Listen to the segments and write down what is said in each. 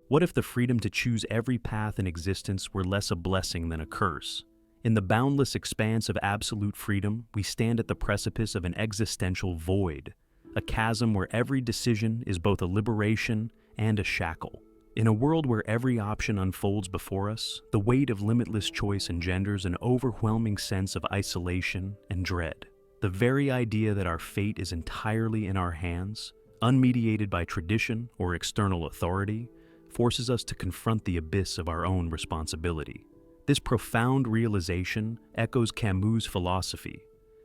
What if the freedom to choose every path in existence were less a blessing than a curse? In the boundless expanse of absolute freedom, we stand at the precipice of an existential void, a chasm where every decision is both a liberation and a shackle. In a world where every option unfolds before us, the weight of limitless choice engenders an overwhelming sense of isolation and dread. The very idea that our fate is entirely in our hands, unmediated by tradition or external authority, forces us to confront the abyss of our own responsibility. This profound realization echoes Camus' philosophy,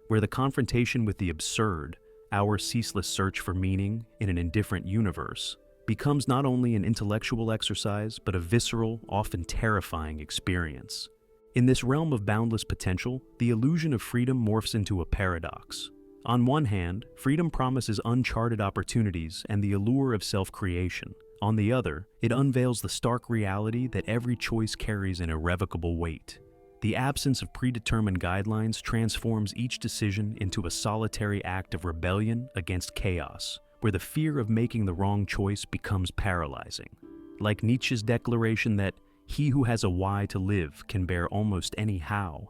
where the confrontation with the absurd, our ceaseless search for meaning in an indifferent universe, becomes not only an intellectual exercise, but a visceral, often terrifying experience. In this realm of boundless potential, the illusion of freedom morphs into a paradox. On one hand, freedom promises uncharted opportunities and the allure of self-creation. On the other, it unveils the stark reality that every choice carries an irrevocable weight. The absence of predetermined guidelines transforms each decision into a solitary act of rebellion against chaos, where the fear of making the wrong choice becomes paralyzing. Like Nietzsche's declaration that he who has a why to live can bear almost any how,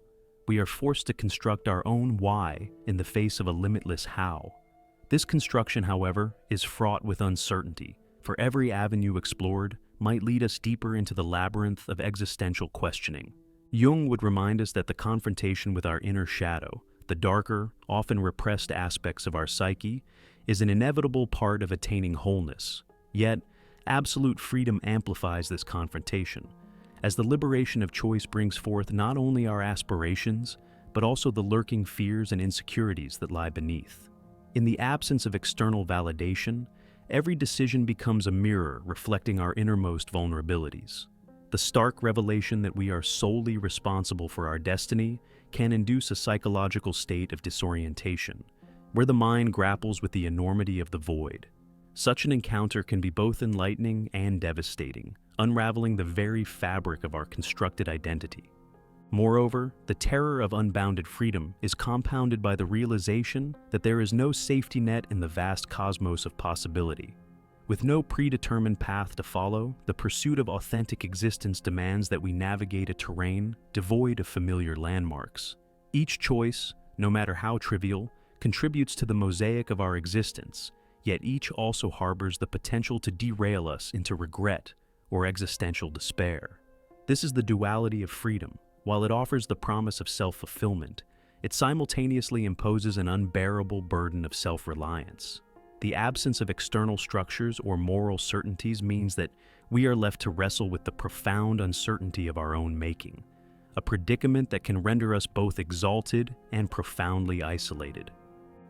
we are forced to construct our own why in the face of a limitless how. This construction, however, is fraught with uncertainty, for every avenue explored might lead us deeper into the labyrinth of existential questioning. Jung would remind us that the confrontation with our inner shadow, the darker, often repressed aspects of our psyche, is an inevitable part of attaining wholeness. Yet, absolute freedom amplifies this confrontation, as the liberation of choice brings forth not only our aspirations, but also the lurking fears and insecurities that lie beneath. In the absence of external validation, every decision becomes a mirror reflecting our innermost vulnerabilities. The stark revelation that we are solely responsible for our destiny can induce a psychological state of disorientation, where the mind grapples with the enormity of the void. Such an encounter can be both enlightening and devastating, unraveling the very fabric of our constructed identity. Moreover, the terror of unbounded freedom is compounded by the realization that there is no safety net in the vast cosmos of possibility. With no predetermined path to follow, the pursuit of authentic existence demands that we navigate a terrain devoid of familiar landmarks. Each choice, no matter how trivial, contributes to the mosaic of our existence, yet each also harbors the potential to derail us into regret or existential despair. This is the duality of freedom. While it offers the promise of self-fulfillment, it simultaneously imposes an unbearable burden of self-reliance. The absence of external structures or moral certainties means that we are left to wrestle with the profound uncertainty of our own making, a predicament that can render us both exalted and profoundly isolated.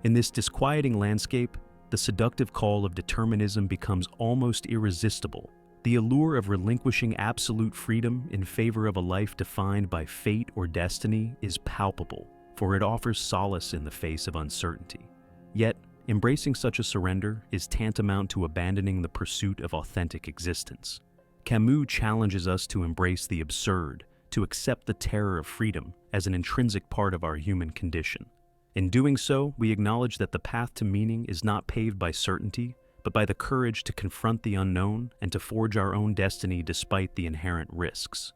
In this disquieting landscape, the seductive call of determinism becomes almost irresistible. The allure of relinquishing absolute freedom in favor of a life defined by fate or destiny is palpable, for it offers solace in the face of uncertainty. Yet, embracing such a surrender is tantamount to abandoning the pursuit of authentic existence. Camus challenges us to embrace the absurd, to accept the terror of freedom as an intrinsic part of our human condition. In doing so, we acknowledge that the path to meaning is not paved by certainty, but by the courage to confront the unknown and to forge our own destiny despite the inherent risks.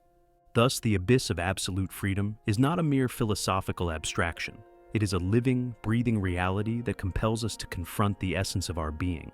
Thus, the abyss of absolute freedom is not a mere philosophical abstraction. It is a living, breathing reality that compels us to confront the essence of our being.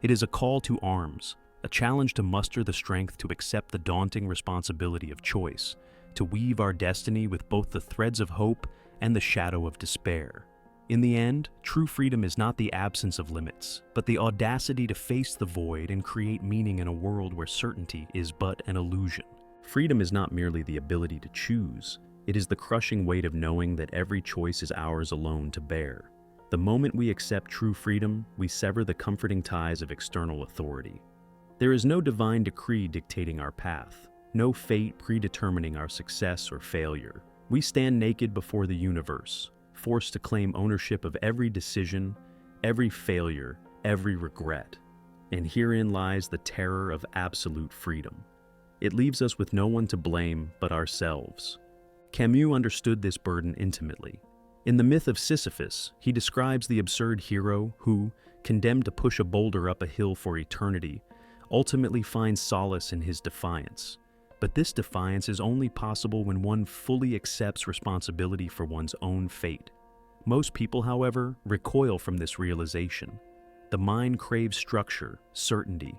It is a call to arms, a challenge to muster the strength to accept the daunting responsibility of choice, to weave our destiny with both the threads of hope and the shadow of despair. In the end, true freedom is not the absence of limits, but the audacity to face the void and create meaning in a world where certainty is but an illusion. Freedom is not merely the ability to choose, it is the crushing weight of knowing that every choice is ours alone to bear. The moment we accept true freedom, we sever the comforting ties of external authority. There is no divine decree dictating our path, no fate predetermining our success or failure. We stand naked before the universe, forced to claim ownership of every decision, every failure, every regret. And herein lies the terror of absolute freedom. It leaves us with no one to blame but ourselves. Camus understood this burden intimately. In the myth of Sisyphus, he describes the absurd hero who, condemned to push a boulder up a hill for eternity, ultimately finds solace in his defiance. But this defiance is only possible when one fully accepts responsibility for one's own fate. Most people, however, recoil from this realization. The mind craves structure, certainty,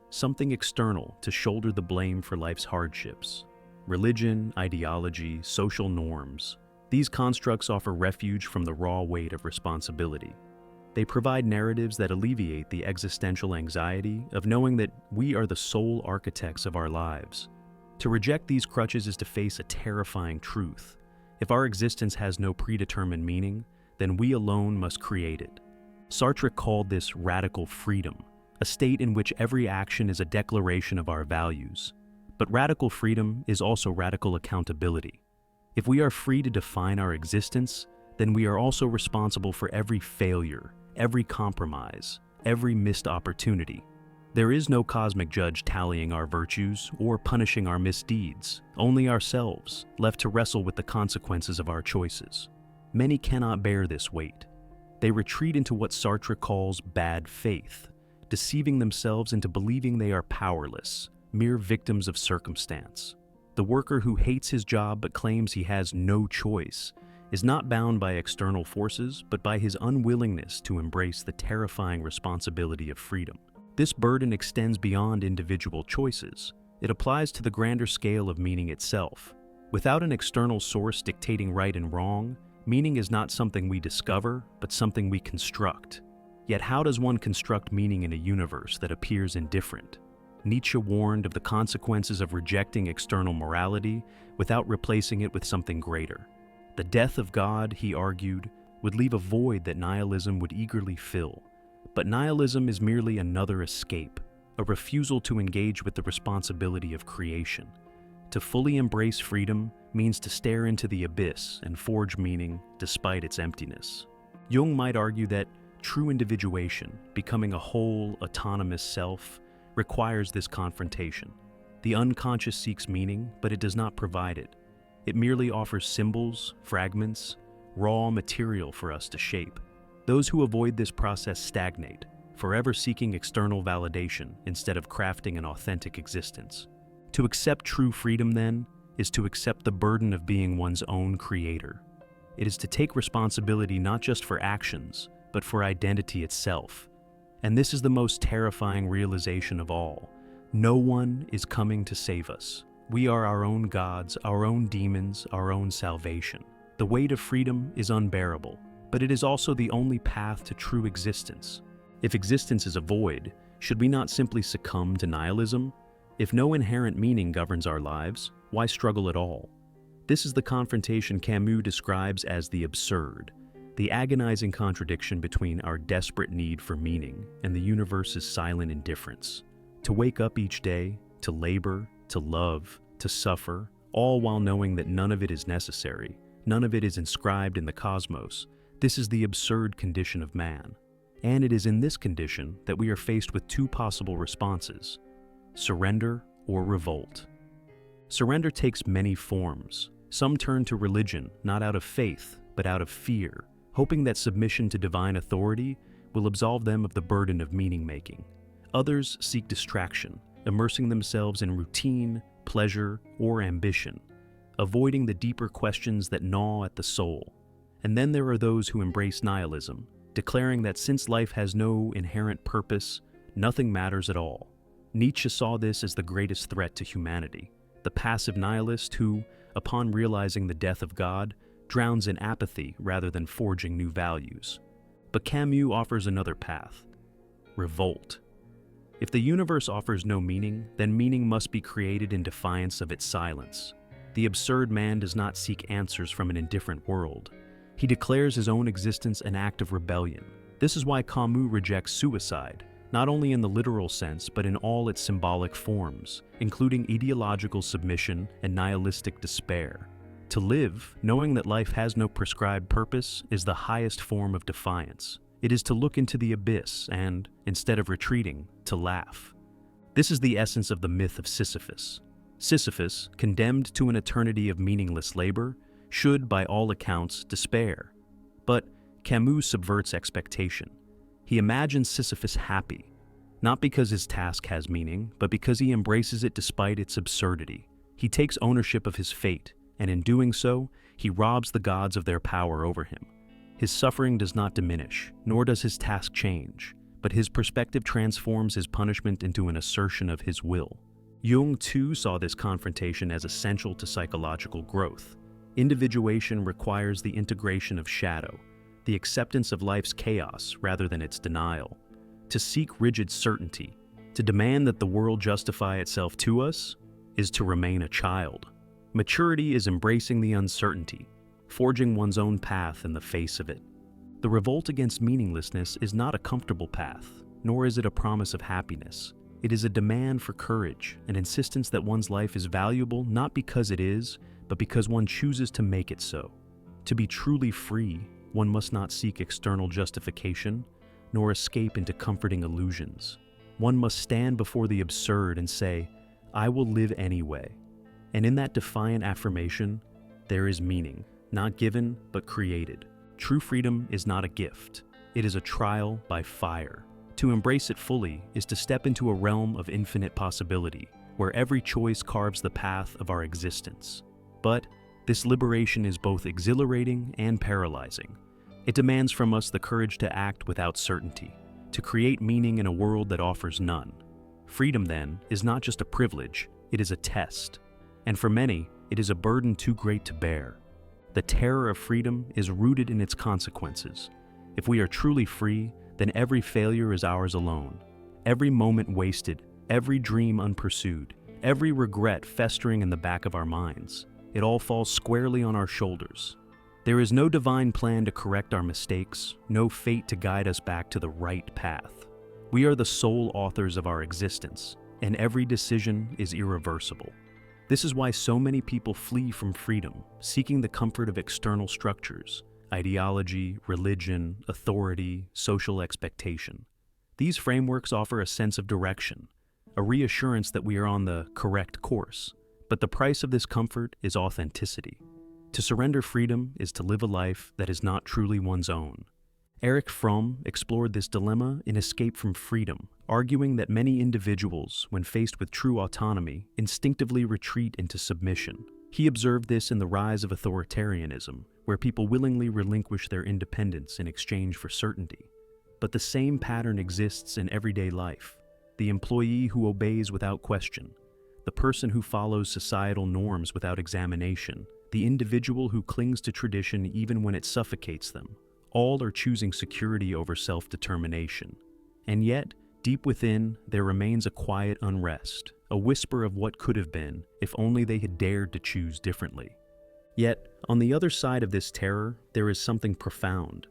something external to shoulder the blame for life's hardships. Religion, ideology, social norms. These constructs offer refuge from the raw weight of responsibility. They provide narratives that alleviate the existential anxiety of knowing that we are the sole architects of our lives. To reject these crutches is to face a terrifying truth. If our existence has no predetermined meaning, then we alone must create it. Sartre called this radical freedom, a state in which every action is a declaration of our values. But radical freedom is also radical accountability. If we are free to define our existence, then we are also responsible for every failure, every compromise, every missed opportunity. There is no cosmic judge tallying our virtues or punishing our misdeeds, only ourselves, left to wrestle with the consequences of our choices. Many cannot bear this weight. They retreat into what Sartre calls bad faith, deceiving themselves into believing they are powerless, mere victims of circumstance. The worker who hates his job but claims he has no choice is not bound by external forces, but by his unwillingness to embrace the terrifying responsibility of freedom. This burden extends beyond individual choices. It applies to the grander scale of meaning itself. Without an external source dictating right and wrong, meaning is not something we discover, but something we construct. Yet how does one construct meaning in a universe that appears indifferent? Nietzsche warned of the consequences of rejecting external morality without replacing it with something greater. The death of God, he argued, would leave a void that nihilism would eagerly fill. But nihilism is merely another escape, a refusal to engage with the responsibility of creation. To fully embrace freedom means to stare into the abyss and forge meaning despite its emptiness. Jung might argue that true individuation, becoming a whole, autonomous self, requires this confrontation. The unconscious seeks meaning, but it does not provide it. It merely offers symbols, fragments, raw material for us to shape. Those who avoid this process stagnate, forever seeking external validation instead of crafting an authentic existence. To accept true freedom, then, is to accept the burden of being one's own creator. It is to take responsibility not just for actions, but for identity itself. And this is the most terrifying realization of all. No one is coming to save us. We are our own gods, our own demons, our own salvation. The weight of freedom is unbearable, but it is also the only path to true existence. If existence is a void, should we not simply succumb to nihilism? If no inherent meaning governs our lives, why struggle at all? This is the confrontation Camus describes as the absurd, the agonizing contradiction between our desperate need for meaning and the universe's silent indifference. To wake up each day, to labor, to love, to suffer, all while knowing that none of it is necessary, none of it is inscribed in the cosmos. This is the absurd condition of man. And it is in this condition that we are faced with two possible responses: surrender or revolt. Surrender takes many forms. Some turn to religion, not out of faith, but out of fear, hoping that submission to divine authority will absolve them of the burden of meaning-making. Others seek distraction, immersing themselves in routine, pleasure, or ambition, avoiding the deeper questions that gnaw at the soul. And then there are those who embrace nihilism, declaring that since life has no inherent purpose, nothing matters at all. Nietzsche saw this as the greatest threat to humanity, the passive nihilist who, upon realizing the death of God, drowns in apathy rather than forging new values. But Camus offers another path: revolt. If the universe offers no meaning, then meaning must be created in defiance of its silence. The absurd man does not seek answers from an indifferent world. He declares his own existence an act of rebellion. This is why Camus rejects suicide, not only in the literal sense, but in all its symbolic forms, including ideological submission and nihilistic despair. To live, knowing that life has no prescribed purpose, is the highest form of defiance. It is to look into the abyss and, instead of retreating, to laugh. This is the essence of the myth of Sisyphus. Sisyphus, condemned to an eternity of meaningless labor, should, by all accounts, despair. But Camus subverts expectation. He imagines Sisyphus happy. not because his task has meaning, but because he embraces it despite its absurdity. He takes ownership of his fate, and in doing so, he robs the gods of their power over him. His suffering does not diminish, nor does his task change, but his perspective transforms his punishment into an assertion of his will. Jung too saw this confrontation as essential to psychological growth. Individuation requires the integration of shadow, the acceptance of life's chaos rather than its denial. To seek rigid certainty, to demand that the world justify itself to us, is to remain a child. Maturity is embracing the uncertainty, forging one's own path in the face of it. The revolt against meaninglessness is not a comfortable path, nor is it a promise of happiness. It is a demand for courage, an insistence that one's life is valuable not because it is, but because one chooses to make it so. To be truly free, one must not seek external justification, nor escape into comforting illusions. One must stand before the absurd and say, "I will live anyway." And in that defiant affirmation, there is meaning, not given, but created. True freedom is not a gift. It is a trial by fire. To embrace it fully is to step into a realm of infinite possibility, where every choice carves the path of our existence. But this liberation is both exhilarating and paralyzing. It demands from us the courage to act without certainty, to create meaning in a world that offers none. Freedom, then, is not just a privilege, it is a test. And for many, it is a burden too great to bear. The terror of freedom is rooted in its consequences. If we are truly free, then every failure is ours alone. Every moment wasted, every dream unpursued, every regret festering in the back of our minds, it all falls squarely on our shoulders. There is no divine plan to correct our mistakes, no fate to guide us back to the right path. We are the sole authors of our existence, and every decision is irreversible. This is why so many people flee from freedom, seeking the comfort of external structures, ideology, religion, authority, social expectation. These frameworks offer a sense of direction, a reassurance that we are on the correct course. But the price of this comfort is authenticity. To surrender freedom is to live a life that is not truly one's own. Erich Fromm explored this dilemma in Escape from Freedom, arguing that many individuals, when faced with true autonomy, instinctively retreat into submission. He observed this in the rise of authoritarianism, where people willingly relinquish their independence in exchange for certainty. But the same pattern exists in everyday life. The employee who obeys without question, the person who follows societal norms without examination, the individual who clings to tradition even when it suffocates them, all are choosing security over self-determination. And yet, deep within, there remains a quiet unrest, a whisper of what could have been if only they had dared to choose differently. Yet, on the other side of this terror, there is something profound,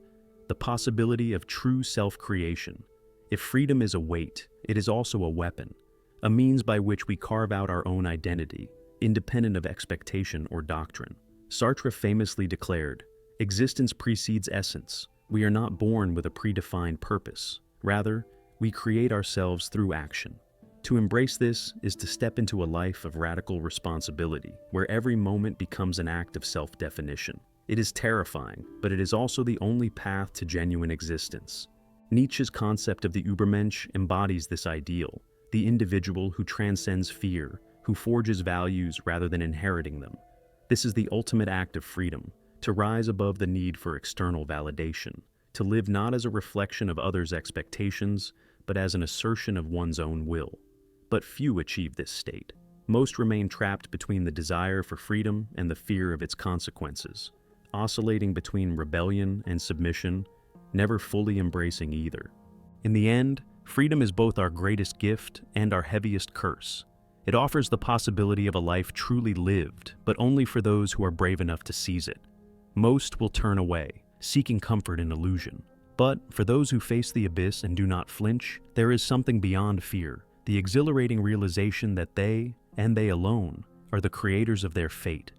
the possibility of true self-creation. If freedom is a weight, it is also a weapon, a means by which we carve out our own identity, independent of expectation or doctrine. Sartre famously declared, "Existence precedes essence. We are not born with a predefined purpose. Rather, we create ourselves through action." To embrace this is to step into a life of radical responsibility, where every moment becomes an act of self-definition. It is terrifying, but it is also the only path to genuine existence. Nietzsche's concept of the Übermensch embodies this ideal, the individual who transcends fear, who forges values rather than inheriting them. This is the ultimate act of freedom, to rise above the need for external validation, to live not as a reflection of others' expectations, but as an assertion of one's own will. But few achieve this state. Most remain trapped between the desire for freedom and the fear of its consequences, oscillating between rebellion and submission, never fully embracing either. In the end, freedom is both our greatest gift and our heaviest curse. It offers the possibility of a life truly lived, but only for those who are brave enough to seize it. Most will turn away, seeking comfort in illusion. But for those who face the abyss and do not flinch, there is something beyond fear, the exhilarating realization that they, and they alone, are the creators of their fate.